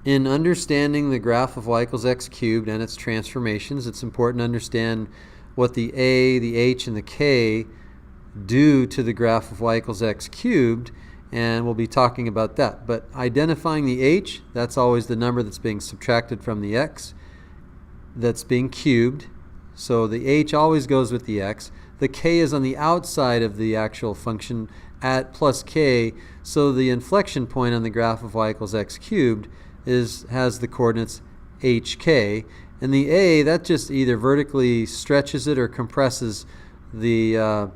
In understanding the graph of y equals x cubed and its transformations, it's important to understand what the a, the h, and the k do to the graph of y equals x cubed, and we'll be talking about that. But identifying the h, that's always the number that's being subtracted from the x that's being cubed. So the h always goes with the x. The k is on the outside of the actual function at plus k, so the inflection point on the graph of y equals x cubed has the coordinates hk, and the a, that just either vertically stretches it or compresses the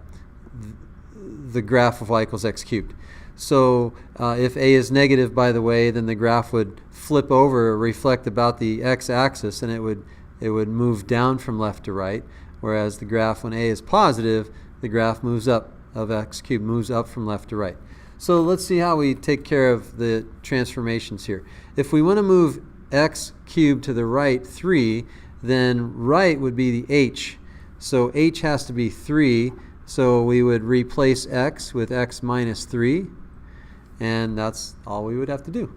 graph of y equals x cubed. So if a is negative, by the way, then the graph would flip over or reflect about the x-axis, and it would move down from left to right, whereas the graph, when a is positive, the graph moves up of x cubed, moves up from left to right. So let's see how we take care of the transformations here. If we want to move x cubed to the right 3, then right would be the h. So h has to be 3, so we would replace x with x minus 3, and that's all we would have to do.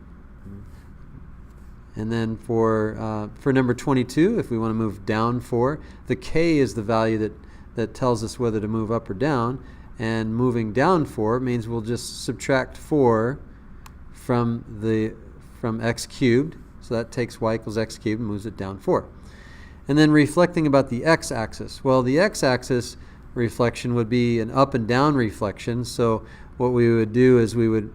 And then for number 22, if we want to move down 4, the k is the value that tells us whether to move up or down. And moving down 4 means we'll just subtract 4 from x cubed. So that takes y equals x cubed and moves it down 4. And then reflecting about the x-axis. Well, the x-axis reflection would be an up and down reflection. So what we would do is we would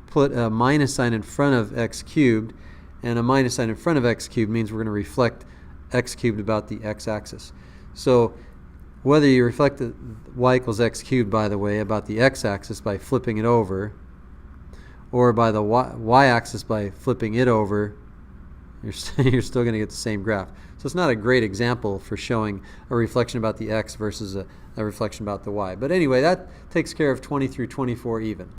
put a minus sign in front of x cubed, and a minus sign in front of x cubed means we're going to reflect x cubed about the x-axis. So whether you reflect the y equals x cubed, by the way, about the x-axis by flipping it over, or by the y-axis by flipping it over, you're still going to get the same graph. So it's not a great example for showing a reflection about the x versus a reflection about the y. But anyway, that takes care of 20 through 24 even.